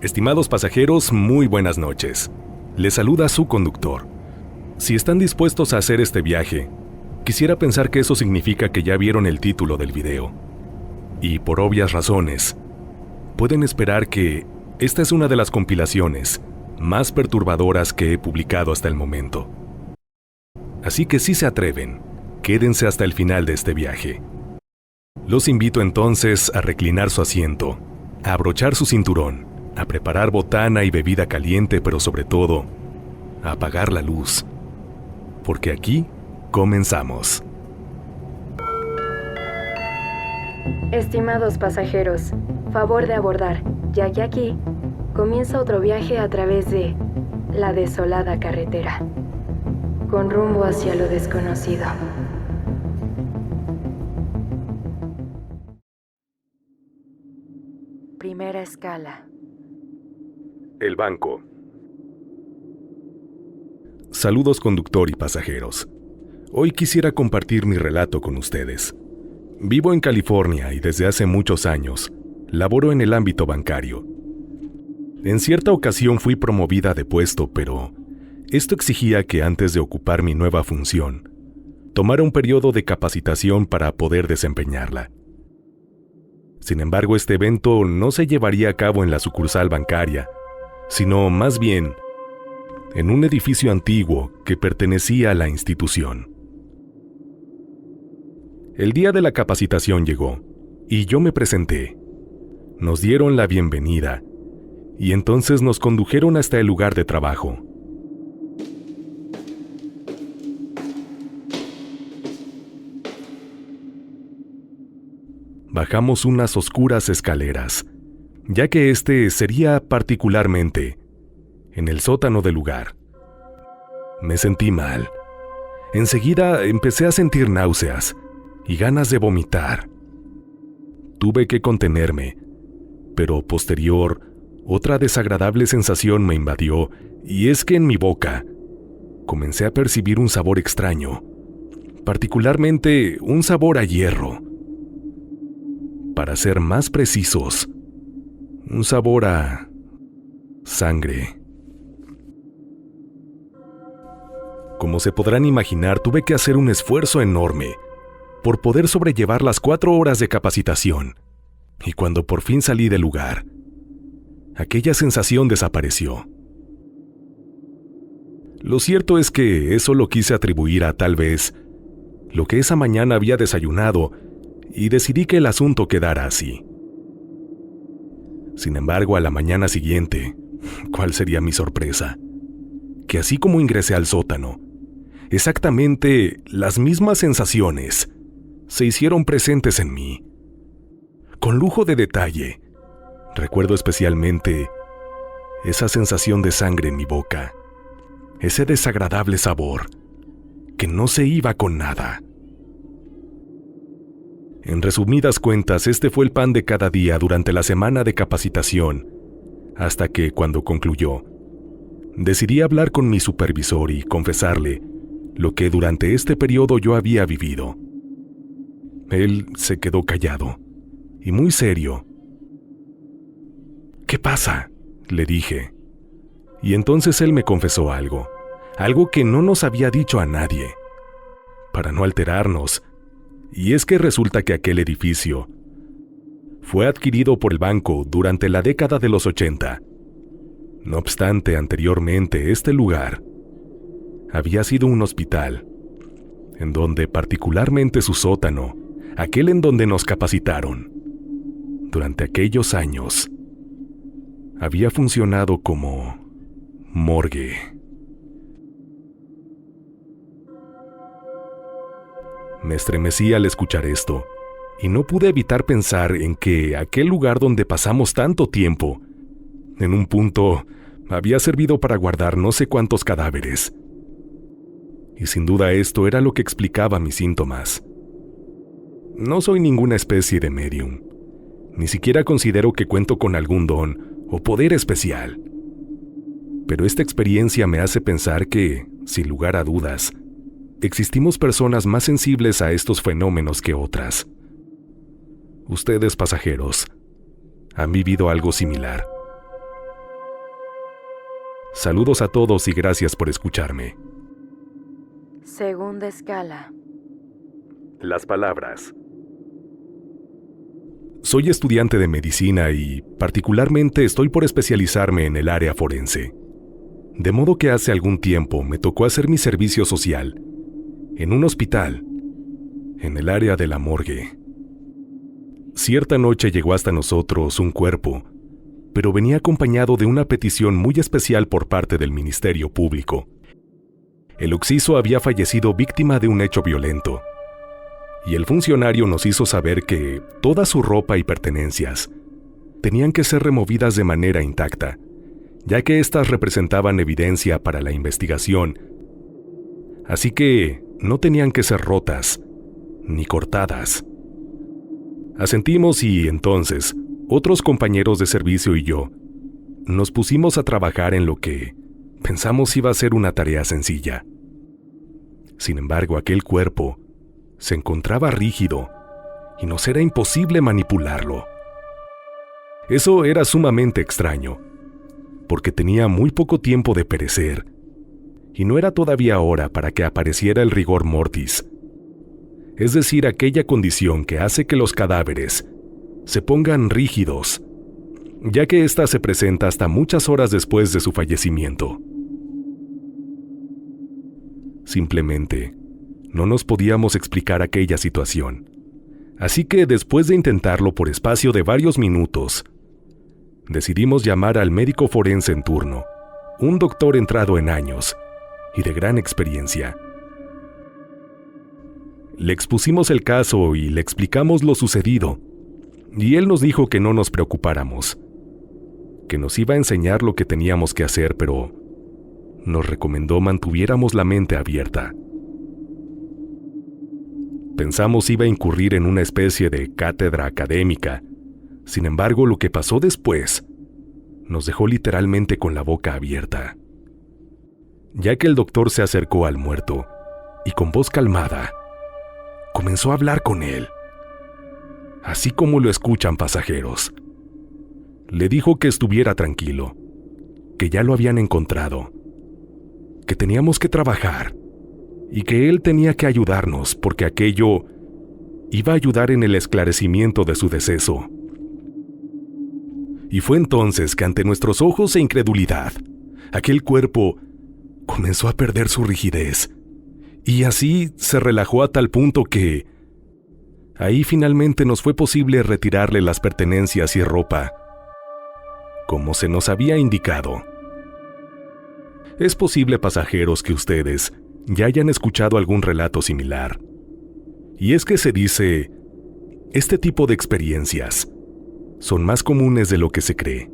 Estimados pasajeros, muy buenas noches. Les saluda su conductor. Si están dispuestos a hacer este viaje, quisiera pensar que eso significa que ya vieron el título del video. Y por obvias razones, pueden esperar que esta es una de las compilaciones más perturbadoras que he publicado hasta el momento. Así que si se atreven, quédense hasta el final de este viaje. Los invito entonces a reclinar su asiento, a abrochar su cinturón, a preparar botana y bebida caliente, pero sobre todo, a apagar la luz. Porque aquí comenzamos. Estimados pasajeros, favor de abordar, ya que aquí comienza otro viaje a través de la desolada carretera, con rumbo hacia lo desconocido. Primera escala. El banco. Saludos conductor y pasajeros. Hoy quisiera compartir mi relato con ustedes. Vivo en California y desde hace muchos años laboro en el ámbito bancario. En cierta ocasión fui promovida de puesto, pero esto exigía que antes de ocupar mi nueva función, tomara un periodo de capacitación para poder desempeñarla. Sin embargo, este evento no se llevaría a cabo en la sucursal bancaria, sino más bien en un edificio antiguo que pertenecía a la institución. El día de la capacitación llegó, y yo me presenté. Nos dieron la bienvenida, y entonces nos condujeron hasta el lugar de trabajo. Bajamos unas oscuras escaleras, ya que este sería particularmente en el sótano del lugar. Me sentí mal. Enseguida empecé a sentir náuseas y ganas de vomitar. Tuve que contenerme, pero posterior, otra desagradable sensación me invadió, y es que en mi boca comencé a percibir un sabor extraño, particularmente un sabor a hierro. Para ser más precisos, un sabor a sangre. Como se podrán imaginar, tuve que hacer un esfuerzo enorme por poder sobrellevar las 4 horas de capacitación, y cuando por fin salí del lugar, aquella sensación desapareció. Lo cierto es que eso lo quise atribuir a tal vez lo que esa mañana había desayunado, y decidí que el asunto quedara así. Sin embargo, a la mañana siguiente, ¿cuál sería mi sorpresa? Que así como ingresé al sótano, exactamente las mismas sensaciones se hicieron presentes en mí. Con lujo de detalle, recuerdo especialmente esa sensación de sangre en mi boca, ese desagradable sabor que no se iba con nada. En resumidas cuentas, este fue el pan de cada día durante la semana de capacitación, hasta que, cuando concluyó, decidí hablar con mi supervisor y confesarle lo que durante este periodo yo había vivido. Él se quedó callado y muy serio. ¿Qué pasa?, le dije. Y entonces él me confesó algo que no nos había dicho a nadie, para no alterarnos. Y es que resulta que aquel edificio fue adquirido por el banco durante la década de los 80. No obstante, anteriormente este lugar había sido un hospital, en donde particularmente su sótano, aquel en donde nos capacitaron, durante aquellos años, había funcionado como morgue. Me estremecí al escuchar esto, y no pude evitar pensar en que aquel lugar donde pasamos tanto tiempo, en un punto, había servido para guardar no sé cuántos cadáveres. Y sin duda esto era lo que explicaba mis síntomas. No soy ninguna especie de medium, ni siquiera considero que cuento con algún don o poder especial. Pero esta experiencia me hace pensar que, sin lugar a dudas, existimos personas más sensibles a estos fenómenos que otras. Ustedes, pasajeros, han vivido algo similar. Saludos a todos y gracias por escucharme. Segunda escala. Las palabras. Soy estudiante de medicina y, particularmente, estoy por especializarme en el área forense. De modo que hace algún tiempo me tocó hacer mi servicio social en un hospital, en el área de la morgue. Cierta noche llegó hasta nosotros un cuerpo, pero venía acompañado de una petición muy especial por parte del Ministerio Público. El occiso había fallecido víctima de un hecho violento, y el funcionario nos hizo saber que toda su ropa y pertenencias tenían que ser removidas de manera intacta, ya que éstas representaban evidencia para la investigación, así que no tenían que ser rotas ni cortadas. Asentimos y entonces otros compañeros de servicio y yo nos pusimos a trabajar en lo que pensamos iba a ser una tarea sencilla. Sin embargo, aquel cuerpo se encontraba rígido y nos era imposible manipularlo. Eso era sumamente extraño, porque tenía muy poco tiempo de perecer, y no era todavía hora para que apareciera el rigor mortis, es decir, aquella condición que hace que los cadáveres se pongan rígidos, ya que ésta se presenta hasta muchas horas después de su fallecimiento. Simplemente no nos podíamos explicar aquella situación, así que después de intentarlo por espacio de varios minutos, decidimos llamar al médico forense en turno, un doctor entrado en años y de gran experiencia. Le expusimos el caso y le explicamos lo sucedido, y él nos dijo que no nos preocupáramos, que nos iba a enseñar lo que teníamos que hacer, pero nos recomendó mantuviéramos la mente abierta. Pensamos iba a incurrir en una especie de cátedra académica. Sin embargo, lo que pasó después nos dejó literalmente con la boca abierta, ya que el doctor se acercó al muerto y con voz calmada comenzó a hablar con él, así como lo escuchan pasajeros. Le dijo que estuviera tranquilo, que ya lo habían encontrado, que teníamos que trabajar y que él tenía que ayudarnos porque aquello iba a ayudar en el esclarecimiento de su deceso. Y fue entonces que ante nuestros ojos e incredulidad, aquel cuerpo comenzó a perder su rigidez, y así se relajó a tal punto que ahí finalmente nos fue posible retirarle las pertenencias y ropa, como se nos había indicado. Es posible, pasajeros, que ustedes ya hayan escuchado algún relato similar. Y es que se dice, este tipo de experiencias son más comunes de lo que se cree.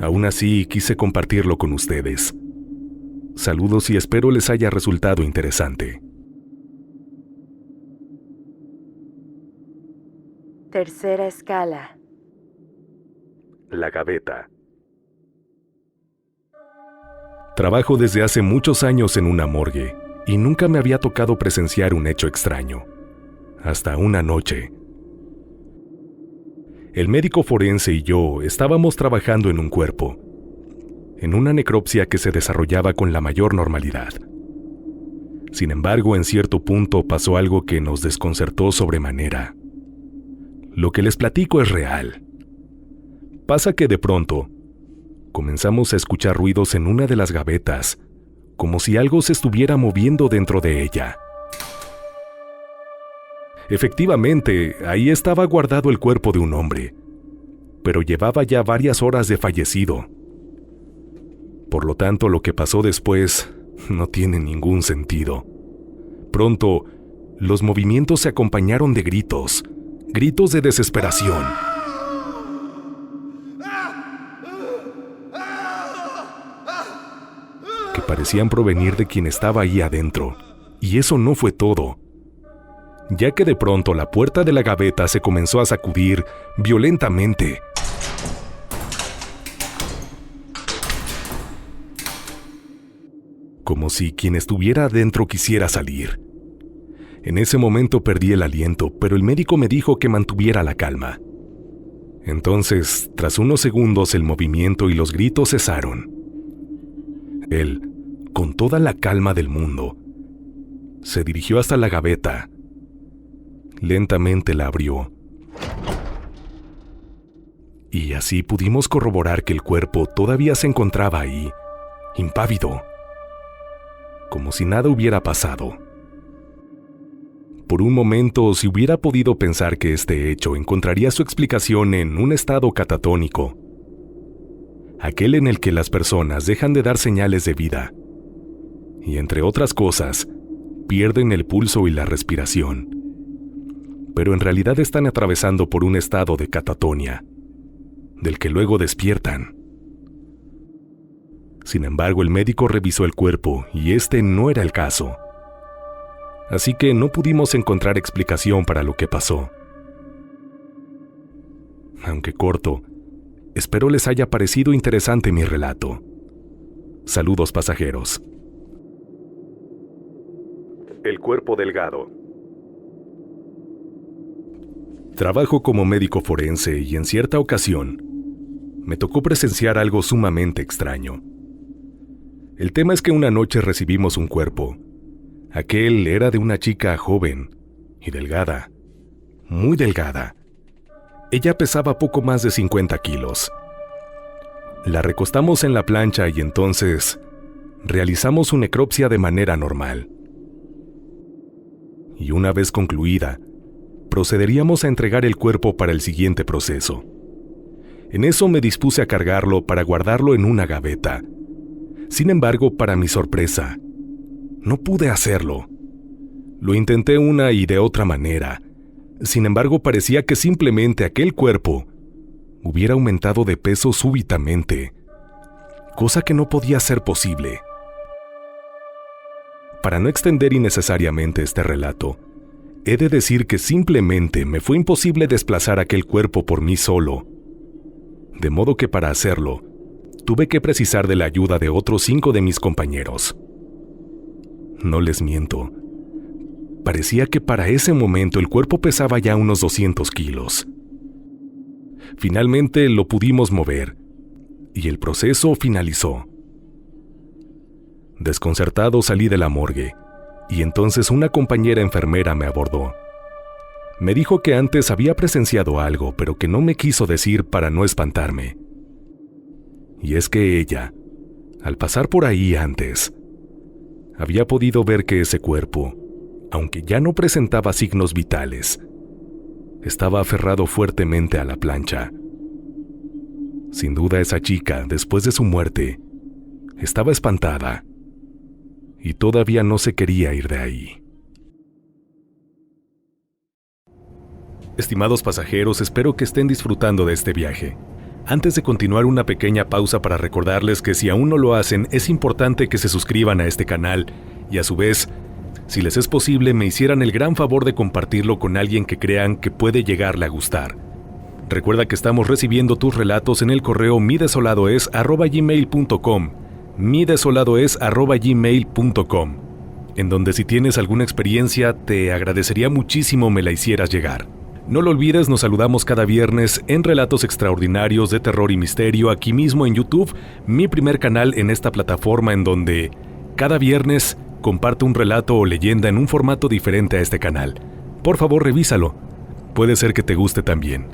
Aún así, quise compartirlo con ustedes. Saludos y espero les haya resultado interesante. Tercera escala. La gaveta. Trabajo desde hace muchos años en una morgue y nunca me había tocado presenciar un hecho extraño. Hasta una noche. El médico forense y yo estábamos trabajando en un cuerpo, en una necropsia que se desarrollaba con la mayor normalidad. Sin embargo, en cierto punto pasó algo que nos desconcertó sobremanera. Lo que les platico es real. Pasa que de pronto comenzamos a escuchar ruidos en una de las gavetas, como si algo se estuviera moviendo dentro de ella. Efectivamente, ahí estaba guardado el cuerpo de un hombre, pero llevaba ya varias horas de fallecido. Por lo tanto, lo que pasó después no tiene ningún sentido. Pronto, los movimientos se acompañaron de gritos de desesperación. Que parecían provenir de quien estaba ahí adentro. Y eso no fue todo, ya que de pronto la puerta de la gaveta se comenzó a sacudir violentamente. Como si quien estuviera adentro quisiera salir. En ese momento perdí el aliento, pero el médico me dijo que mantuviera la calma. Entonces, tras unos segundos, el movimiento y los gritos cesaron. Él, con toda la calma del mundo, se dirigió hasta la gaveta. Lentamente la abrió. Y así pudimos corroborar que el cuerpo todavía se encontraba ahí, impávido, como si nada hubiera pasado. Por un momento, si hubiera podido pensar que este hecho encontraría su explicación en un estado catatónico, aquel en el que las personas dejan de dar señales de vida y, entre otras cosas, pierden el pulso y la respiración, pero en realidad están atravesando por un estado de catatonia, del que luego despiertan. Sin embargo, el médico revisó el cuerpo y este no era el caso. Así que no pudimos encontrar explicación para lo que pasó. Aunque corto, espero les haya parecido interesante mi relato. Saludos, pasajeros. El cuerpo delgado. Trabajo como médico forense y en cierta ocasión me tocó presenciar algo sumamente extraño. El tema es que una noche recibimos un cuerpo. Aquel era de una chica joven y delgada, muy delgada. Ella pesaba poco más de 50 kilos. La recostamos en la plancha y entonces realizamos su necropsia de manera normal. Y una vez concluida, procederíamos a entregar el cuerpo para el siguiente proceso. En eso me dispuse a cargarlo para guardarlo en una gaveta. Sin embargo, para mi sorpresa, no pude hacerlo. Lo intenté una y de otra manera. Sin embargo, parecía que simplemente aquel cuerpo hubiera aumentado de peso súbitamente, cosa que no podía ser posible. Para no extender innecesariamente este relato, he de decir que simplemente me fue imposible desplazar aquel cuerpo por mí solo. De modo que para hacerlo, tuve que precisar de la ayuda de otros 5 de mis compañeros. No les miento. Parecía que para ese momento el cuerpo pesaba ya unos 200 kilos. Finalmente lo pudimos mover, y el proceso finalizó. Desconcertado salí de la morgue, y entonces una compañera enfermera me abordó. Me dijo que antes había presenciado algo, pero que no me quiso decir para no espantarme. Y es que ella, al pasar por ahí antes, había podido ver que ese cuerpo, aunque ya no presentaba signos vitales, estaba aferrado fuertemente a la plancha. Sin duda esa chica, después de su muerte, estaba espantada y todavía no se quería ir de ahí. Estimados pasajeros, espero que estén disfrutando de este viaje. Antes de continuar, una pequeña pausa para recordarles que si aún no lo hacen, es importante que se suscriban a este canal y a su vez, si les es posible, me hicieran el gran favor de compartirlo con alguien que crean que puede llegarle a gustar. Recuerda que estamos recibiendo tus relatos en el correo midesoladoes@gmail.com, midesoladoes@gmail.com, en donde si tienes alguna experiencia, te agradecería muchísimo me la hicieras llegar. No lo olvides, nos saludamos cada viernes en Relatos Extraordinarios de Terror y Misterio, aquí mismo en YouTube, mi primer canal en esta plataforma en donde cada viernes comparto un relato o leyenda en un formato diferente a este canal. Por favor, revísalo. Puede ser que te guste también.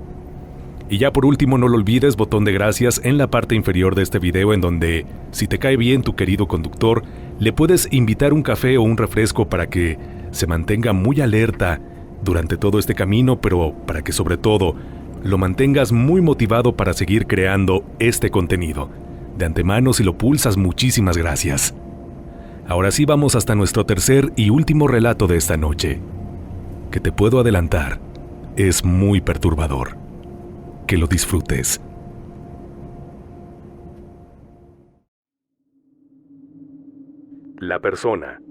Y ya por último, no lo olvides, botón de gracias en la parte inferior de este video en donde, si te cae bien tu querido conductor, le puedes invitar un café o un refresco para que se mantenga muy alerta durante todo este camino, pero para que sobre todo lo mantengas muy motivado para seguir creando este contenido. De antemano, si lo pulsas, muchísimas gracias. Ahora sí vamos hasta nuestro tercer y último relato de esta noche, que te puedo adelantar, es muy perturbador. Que lo disfrutes. La persona.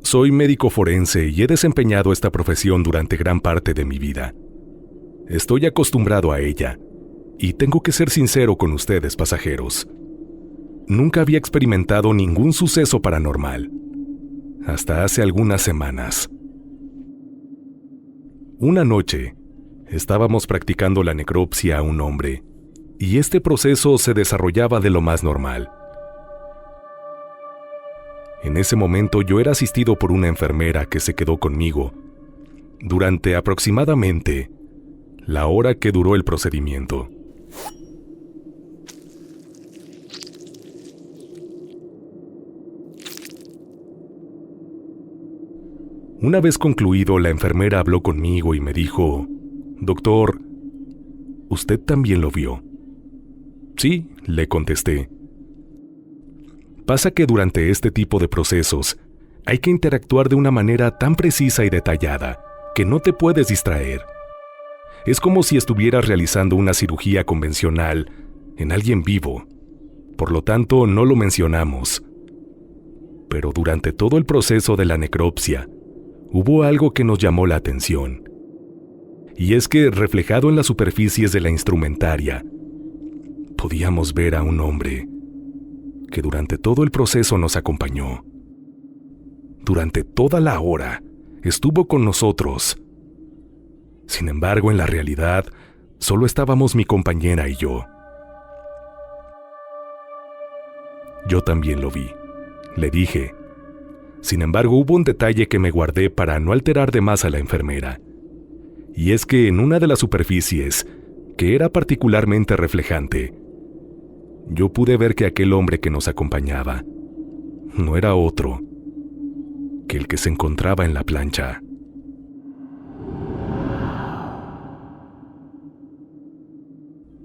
Soy médico forense y he desempeñado esta profesión durante gran parte de mi vida. Estoy acostumbrado a ella, y tengo que ser sincero con ustedes, pasajeros. Nunca había experimentado ningún suceso paranormal, hasta hace algunas semanas. Una noche, Estábamos practicando la necropsia a un hombre, y este proceso se desarrollaba de lo más normal. En ese momento yo era asistido por una enfermera que se quedó conmigo durante aproximadamente la hora que duró el procedimiento. Una vez concluido, la enfermera habló conmigo y me dijo: «Doctor, ¿usted también lo vio?» «Sí», le contesté. Pasa que durante este tipo de procesos hay que interactuar de una manera tan precisa y detallada que no te puedes distraer. Es como si estuvieras realizando una cirugía convencional en alguien vivo. Por lo tanto, no lo mencionamos. Pero durante todo el proceso de la necropsia, hubo algo que nos llamó la atención. Y es que, reflejado en las superficies de la instrumentaria, podíamos ver a un hombre que durante todo el proceso nos acompañó. Durante toda la hora estuvo con nosotros. Sin embargo, en la realidad, solo estábamos mi compañera y yo. Yo también lo vi, le dije. Sin embargo, hubo un detalle que me guardé para no alterar de más a la enfermera. Y es que en una de las superficies, que era particularmente reflejante, yo pude ver que aquel hombre que nos acompañaba no era otro que el que se encontraba en la plancha.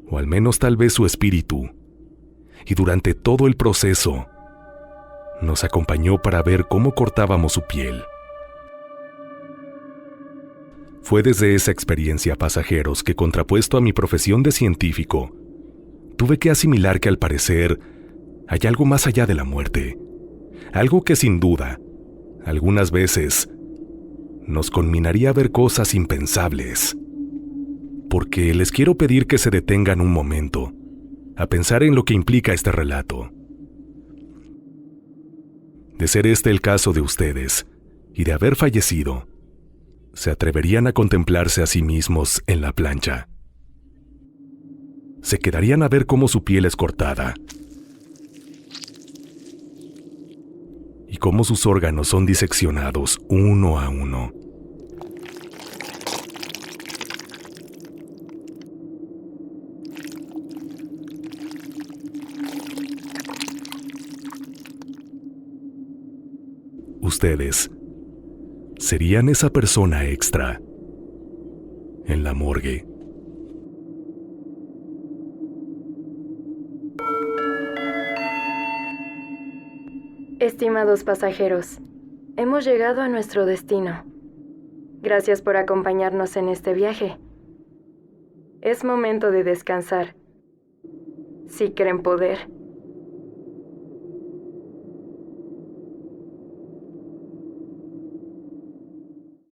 O al menos tal vez su espíritu. Y durante todo el proceso, nos acompañó para ver cómo cortábamos su piel. Fue desde esa experiencia, pasajeros, que, contrapuesto a mi profesión de científico, tuve que asimilar que al parecer hay algo más allá de la muerte. Algo que sin duda, algunas veces, nos conminaría a ver cosas impensables. Porque les quiero pedir que se detengan un momento a pensar en lo que implica este relato. De ser este el caso de ustedes y de haber fallecido, ¿se atreverían a contemplarse a sí mismos en la plancha? ¿Se quedarían a ver cómo su piel es cortada y cómo sus órganos son diseccionados uno a uno? Ustedes serían esa persona extra en la morgue. Estimados pasajeros, hemos llegado a nuestro destino. Gracias por acompañarnos en este viaje. Es momento de descansar. Si creen poder.